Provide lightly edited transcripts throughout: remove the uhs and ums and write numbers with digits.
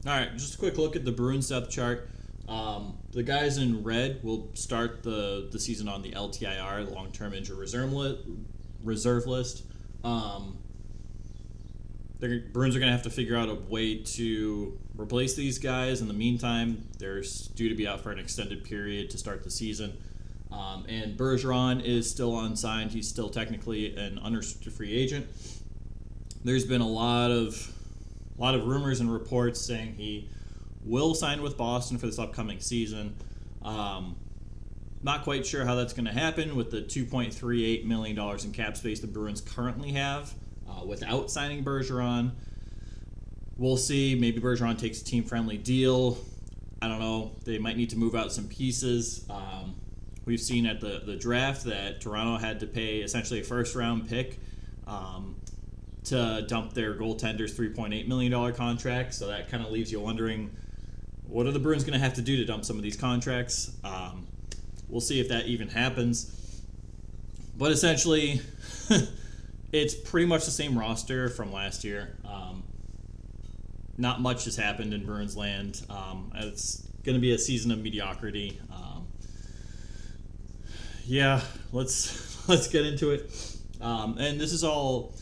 All right, just a quick look at the Bruins depth chart. The guys in red will start the season on the LTIR, long term injury reserve list. Um, the Bruins are going to have to figure out a way to replace these guys. In the meantime, they're due to be out for an extended period to start the season. And Bergeron is still unsigned. He's still technically an unrestricted free agent. There's been a lot of rumors and reports saying he will sign with Boston for this upcoming season. Um, Not quite sure how that's going to happen with the $2.38 million in cap space the Bruins currently have without signing Bergeron. We'll see. Maybe Bergeron takes a team-friendly deal. I don't know. They might need to move out some pieces. We've seen at the draft that Toronto had to pay essentially a first-round pick to dump their goaltender's $3.8 million contract. So that kind of leaves you wondering, what are the Bruins going to have to do to dump some of these contracts? We'll see if that even happens. But essentially, it's pretty much the same roster from last year. Not much has happened in Bruins land. It's going to be a season of mediocrity. Yeah, let's get into it. And this is all.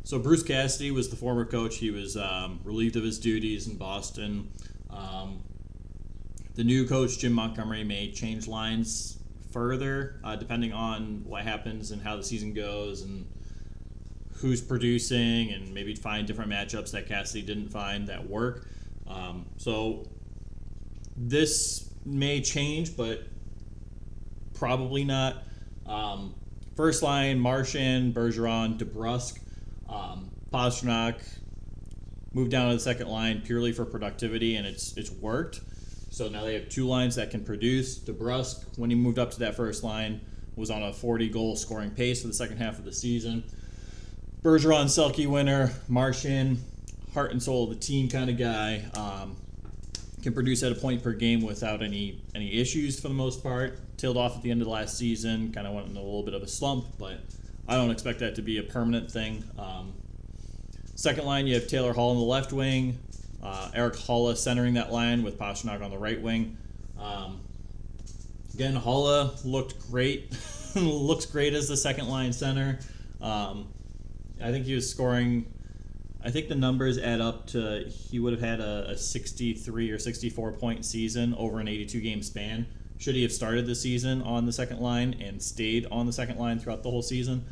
So Bruce Cassidy was the former coach. He was relieved of his duties in Boston. The new coach, Jim Montgomery, may change lines further depending on what happens and how the season goes and who's producing, and maybe find different matchups that Cassidy didn't find that work. So this may change, but probably not. First line: Marchand, Bergeron, DeBrusk. Pastrnak moved down to the second line purely for productivity, and it's worked. So now they have two lines that can produce. DeBrusk, when he moved up to that first line, was on a 40-goal scoring pace for the second half of the season. Bergeron, Selke winner. Marchand, heart and soul of the team kind of guy. Can produce at a point per game without any issues for the most part. Tailed off at the end of the last season, kind of went in a little bit of a slump, but I don't expect that to be a permanent thing. Second line, you have Taylor Hall on the left wing, Eric Haula centering that line with Pastrnak on the right wing. Again, Haula looked great. Looks great as the second line center. I think he was scoring. I think the numbers add up to he would have had a 63 or 64 point season over an 82 game span. Should he have started the season on the second line and stayed on the second line throughout the whole season,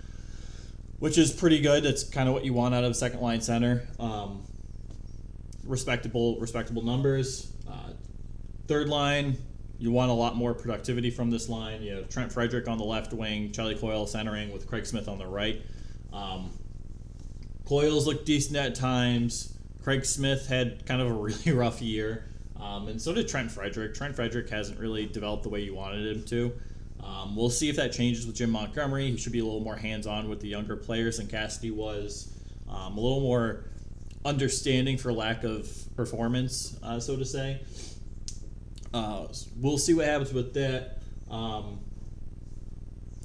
which is pretty good. That's kind of what you want out of a second line center. Respectable numbers. Third line, you want a lot more productivity from this line. You have Trent Frederick on the left wing, Charlie Coyle centering with Craig Smith on the right. Coyle's looked decent at times. Craig Smith had kind of a really rough year. And so did Trent Frederick. Trent Frederick hasn't really developed the way you wanted him to. We'll see if that changes with Jim Montgomery. He should be a little more hands-on with the younger players than Cassidy was. A little more understanding for lack of performance, so to say. We'll see what happens with that.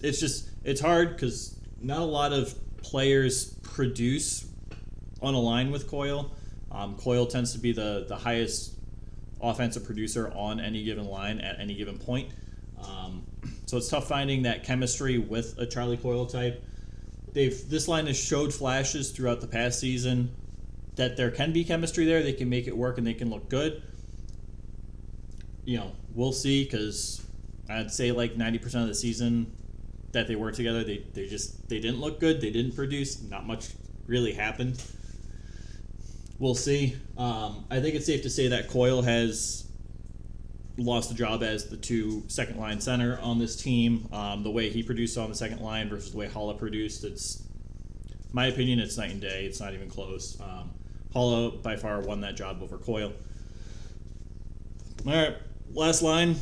It's hard because not a lot of players produce on a line with Coyle. Coyle tends to be the highest offensive producer on any given line at any given point. So it's tough finding that chemistry with a Charlie Coyle type. This line has showed flashes throughout the past season that there can be chemistry there. They can make it work and they can look good. We'll see, because I'd say like 90% of the season that they were together, they didn't look good. They didn't produce. Not much really happened. We'll see. I think it's safe to say that Coyle has lost the job as the second line center on this team. The way he produced on the second line versus the way Haula produced, it's, in my opinion, it's night and day. It's not even close. Haula by far won that job over Coyle. All right, last line.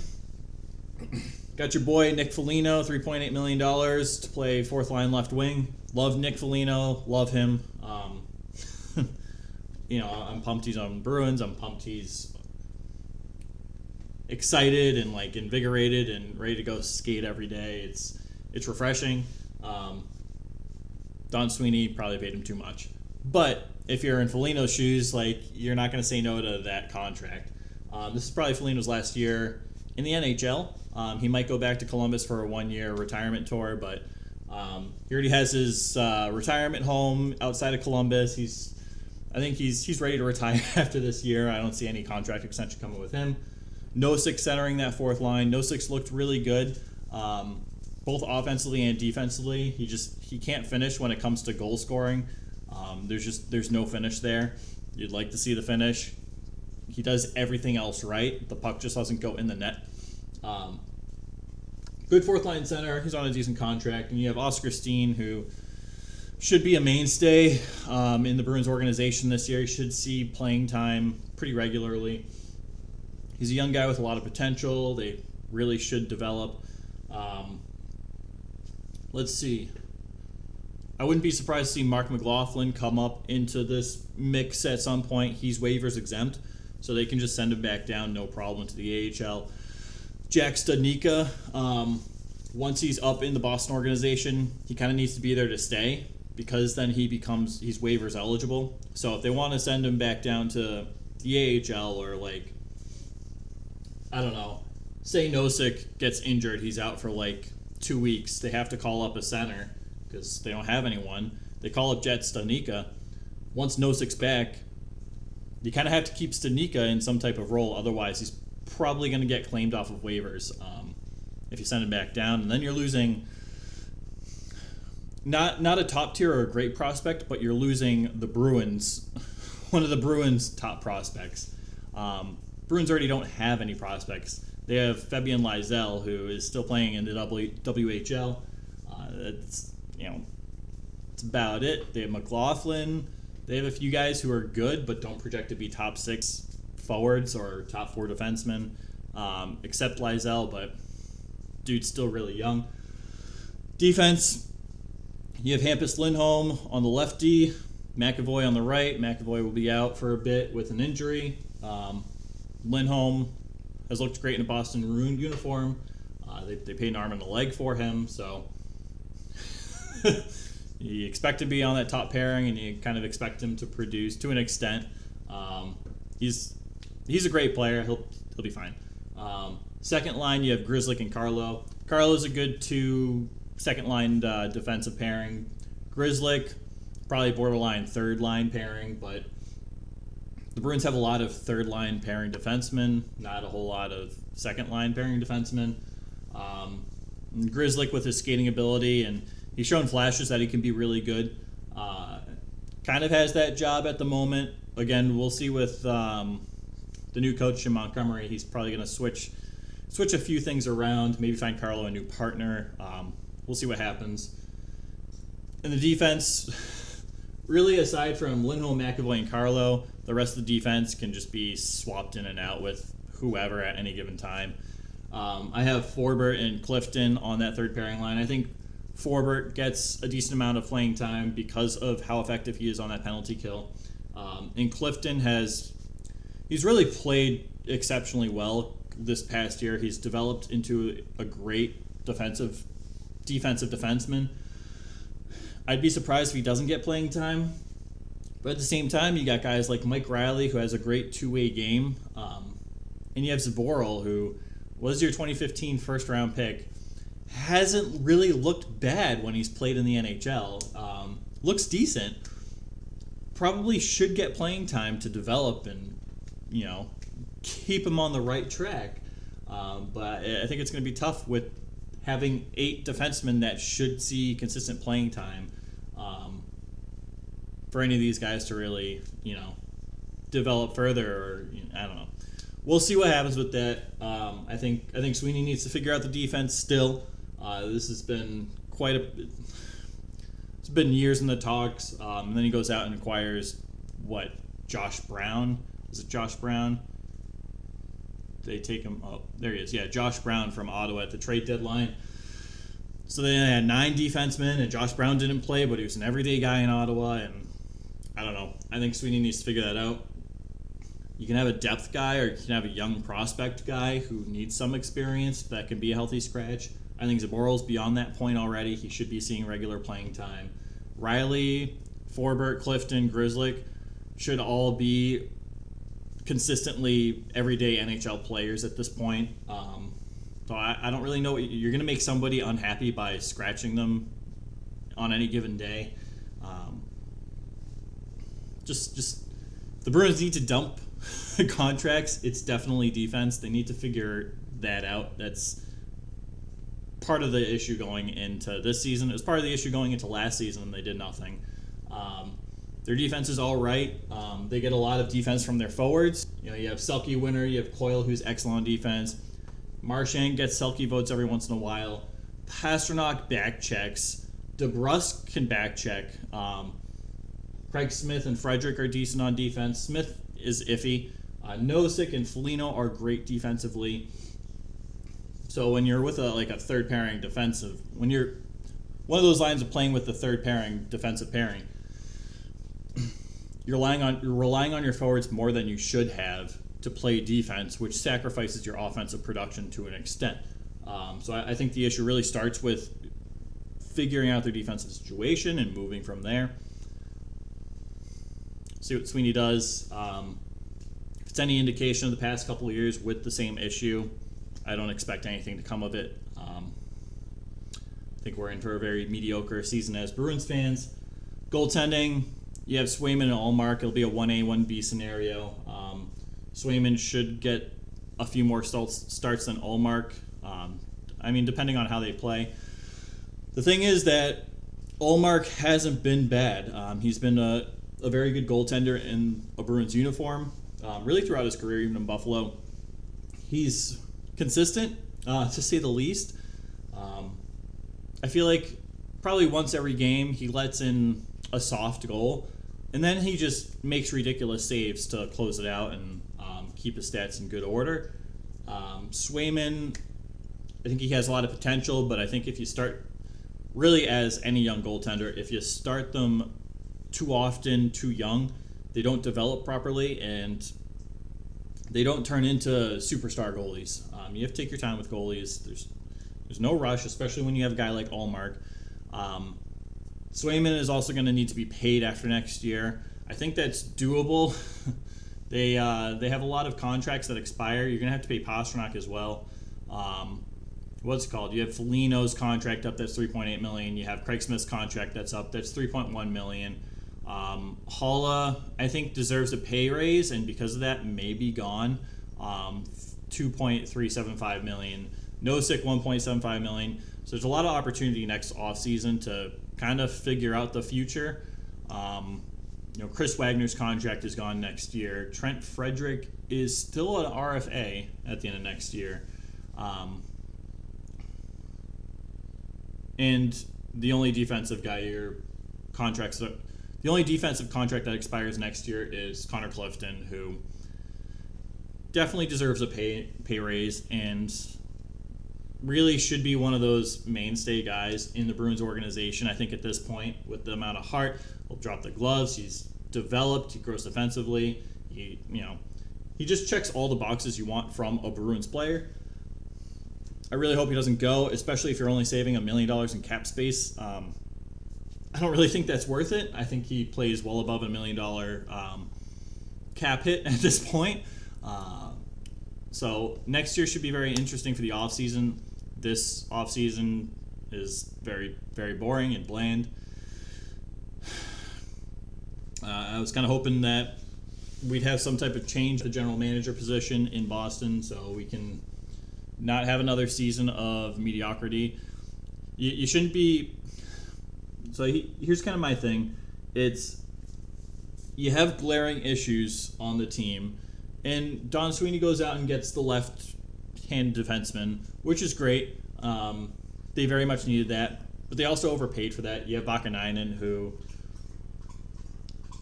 Got your boy Nick Felino, $3.8 million to play fourth line left wing. Love Nick Felino. Love him. I'm pumped he's on Bruins. I'm pumped he's excited and like invigorated and ready to go skate every day. It's refreshing. Don Sweeney probably paid him too much, but if you're in Felino's shoes, like, you're not going to say no to that contract. This is probably Felino's last year in the NHL. He might go back to Columbus for a 1-year retirement tour, but he already has his retirement home outside of Columbus. I think he's ready to retire after this year. I don't see any contract extension coming with him. Nosek centering that fourth line. Nosek looked really good, both offensively and defensively. He can't finish when it comes to goal scoring. There's no finish there. You'd like to see the finish. He does everything else right. The puck just doesn't go in the net. Good fourth line center. He's on a decent contract. And you have Oscar Steen, who should be a mainstay in the Bruins organization this year. He should see playing time pretty regularly. He's a young guy with a lot of potential. They really should develop. Let's see. I wouldn't be surprised to see Mark McLaughlin come up into this mix at some point. He's waivers exempt, so they can just send him back down, no problem, to the AHL. Jack Studnicka, once he's up in the Boston organization, he kind of needs to be there to stay, because then he's waivers eligible. So if they want to send him back down to the AHL, or like, I don't know, say Nosek gets injured, he's out for like 2 weeks, they have to call up a center because they don't have anyone. They call up Jack Studnicka. Once Nosek's back, you kind of have to keep Studnicka in some type of role, otherwise he's probably going to get claimed off of waivers if you send him back down. And then you're losing not a top tier or a great prospect, but you're losing the Bruins, one of the Bruins' top prospects. Bruins already don't have any prospects. They have Fabian Lysell, who is still playing in the WHL. That's about it. They have McLaughlin. They have a few guys who are good but don't project to be top 6 forwards or top 4 defensemen, except Lysell, but dude's still really young. Defense, you have Hampus Lindholm on the left D, McAvoy on the right. McAvoy will be out for a bit with an injury. Lindholm has looked great in a Boston Maroon uniform. They paid an arm and a leg for him, so you expect to be on that top pairing, and you kind of expect him to produce to an extent. He's a great player. He'll be fine. Second line, you have Grizzlik and Carlo. Carlo's a good 2 second line defensive pairing. Grizzlik, probably borderline third line pairing, but the Bruins have a lot of third line pairing defensemen, not a whole lot of second line pairing defensemen. Grizzlik, with his skating ability, and he's shown flashes that he can be really good. Kind of has that job at the moment. Again, we'll see with the new coach in Montgomery. He's probably going to switch a few things around, maybe find Carlo a new partner. We'll see what happens. In the defense, really, aside from Lindholm, McAvoy, and Carlo, the rest of the defense can just be swapped in and out with whoever at any given time. I have Forbert and Clifton on that third pairing line. I think Forbert gets a decent amount of playing time because of how effective he is on that penalty kill. And Clifton he's really played exceptionally well this past year. He's developed into a great defensive defenseman. I'd be surprised if he doesn't get playing time. But at the same time, you got guys like Mike Riley, who has a great two-way game. And you have Zaboral, who was your 2015 first-round pick. Hasn't really looked bad when he's played in the NHL. Looks decent. Probably should get playing time to develop and, keep him on the right track. But I think it's going to be tough with having 8 defensemen that should see consistent playing time for any of these guys to really, develop further. Or I don't know. We'll see what happens with that. I think Sweeney needs to figure out the defense still. This has been it's been years in the talks. And then he goes out and acquires Josh Brown. Is it Josh Brown? They take him. Oh, there he is. Yeah, Josh Brown from Ottawa at the trade deadline. So they had 9 defensemen, and Josh Brown didn't play, but he was an everyday guy in Ottawa. And I don't know. I think Sweeney needs to figure that out. You can have a depth guy, or you can have a young prospect guy who needs some experience that can be a healthy scratch. I think Zaboral's beyond that point already. He should be seeing regular playing time. Riley, Forbert, Clifton, Grizzlik, should all be consistently everyday NHL players at this point. So I don't really know. You're going to make somebody unhappy by scratching them on any given day. Just the Bruins need to dump contracts. It's definitely defense. They need to figure that out. That's part of the issue going into this season. It was part of the issue going into last season, and they did nothing. Their defense is all right. They get a lot of defense from their forwards. You have Selke Winter, you have Coyle, who's excellent on defense. Marchand gets Selke votes every once in a while. Pastrnak back checks. DeBrusk can back check. Craig Smith and Frederick are decent on defense. Smith is iffy. Nosek and Felino are great defensively. So when you're with a third pairing defensive, when you're one of those lines of playing with the third pairing defensive pairing, you're relying on your forwards more than you should have to play defense, which sacrifices your offensive production to an extent. So I think the issue really starts with figuring out their defensive situation and moving from there. See what Sweeney does. If it's any indication of the past couple of years with the same issue, I don't expect anything to come of it. I think we're in for a very mediocre season as Bruins fans. Goaltending, you have Swayman and Ullmark. It'll be a 1A, 1B scenario. Swayman should get a few more starts than Ullmark. Depending on how they play. The thing is that Ullmark hasn't been bad. He's been a very good goaltender in a Bruins uniform, really throughout his career, even in Buffalo. He's consistent, to say the least. I feel like probably once every game he lets in a soft goal, and then he just makes ridiculous saves to close it out and keep his stats in good order. Swayman, I think he has a lot of potential, but I think if you start, really as any young goaltender, if you start them too often, too young, they don't develop properly, and they don't turn into superstar goalies. You have to take your time with goalies. There's no rush, especially when you have a guy like Ullmark. Swayman is also going to need to be paid after next year. I think that's doable. They have a lot of contracts that expire. You're going to have to pay Pastrnak as well. What's it called? You have Felino's contract up, that's $3.8 million. You have Craig Smith's contract that's up, that's $3.1 million. Haula, I think, deserves a pay raise, and because of that, may be gone. $2.375 million. Nosek, $1.75 million. So there's a lot of opportunity next offseason to kind of figure out the future. Chris Wagner's contract is gone next year. Trent Frederick is still an RFA at the end of next year. And the only defensive contract that expires next year is Connor Clifton, who definitely deserves a pay raise and really should be one of those mainstay guys in the Bruins organization. I think at this point, with the amount of heart, he'll drop the gloves. He's developed. He grows defensively. He just checks all the boxes you want from a Bruins player. I really hope he doesn't go, especially if you're only saving $1 million in cap space. I don't really think that's worth it. I think he plays well above $1 million cap hit at this point. So next year should be very interesting for the offseason. This offseason is very, very boring and bland. I was kind of hoping that we'd have some type of change at the general manager position in Boston so we can not have another season of mediocrity. You shouldn't be... So here's kind of my thing. It's you have glaring issues on the team, and Don Sweeney goes out and gets the left-hand defenseman, which is great. They very much needed that, but they also overpaid for that. You have Vakanainen, who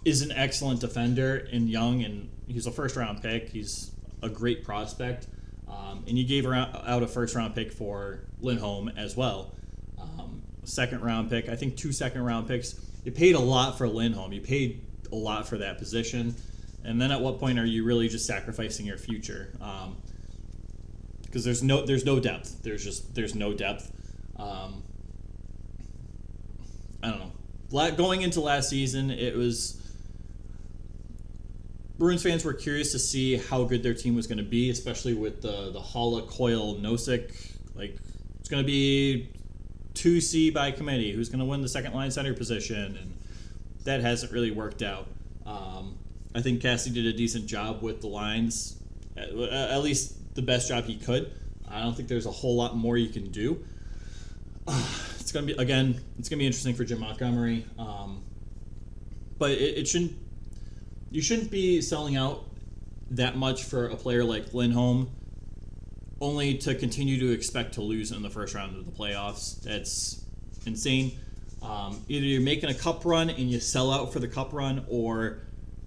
is an excellent defender and young, and he's a first-round pick. He's a great prospect, and you gave out a first-round pick for Lindholm as well. Second-round pick, I think 2 second-round picks. You paid a lot for Lindholm. You paid a lot for that position. And then at what point are you really just sacrificing your future? Because there's no depth. There's no depth. I don't know. Going into last season, it was Bruins fans were curious to see how good their team was going to be, especially with the Hala, Coyle, Nosek. Like, it's going to be 2C by committee. Who's going to win the second line center position? And that hasn't really worked out. I think Cassidy did a decent job with the lines, at least the best job he could. I don't think there's a whole lot more you can do. It's going to be interesting for Jim Montgomery. But it shouldn't. You shouldn't be selling out that much for a player like Lindholm, only to continue to expect to lose in the first round of the playoffs. That's insane. Either you're making a cup run and you sell out for the cup run, or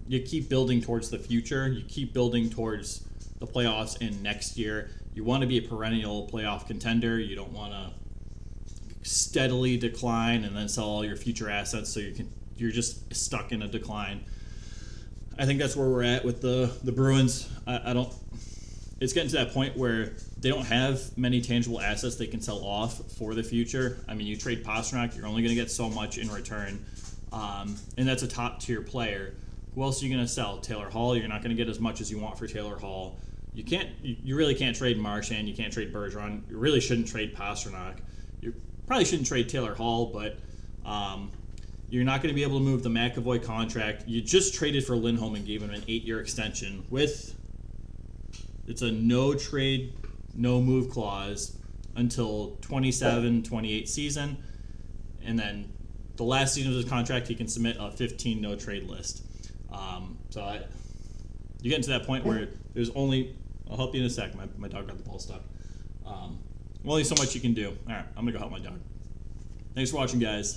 you keep building towards the future. You keep building towards the playoffs in next year. You want to be a perennial playoff contender. You don't want to steadily decline and then sell all your future assets so you're just stuck in a decline. I think that's where we're at with the Bruins. It's getting to that point where they don't have many tangible assets they can sell off for the future. I mean, you trade Pastrnak, you're only going to get so much in return, and that's a top tier player. Who else are you going to sell? Taylor Hall. You're not going to get as much as you want for Taylor Hall. You really can't trade Marchand. You can't trade Bergeron. You really shouldn't trade Pastrnak. You probably shouldn't trade Taylor Hall, but you're not going to be able to move the McAvoy contract. You just traded for Lindholm and gave him an 8-year extension with it's a no trade, no move clause until 27-28 season, and then the last season of his contract he can submit a 15 no trade list. You get into that point where there's only. I'll help you in a sec. My dog got the ball stuck. Only so much you can do. All right, I'm gonna go help my dog. Thanks for watching, guys.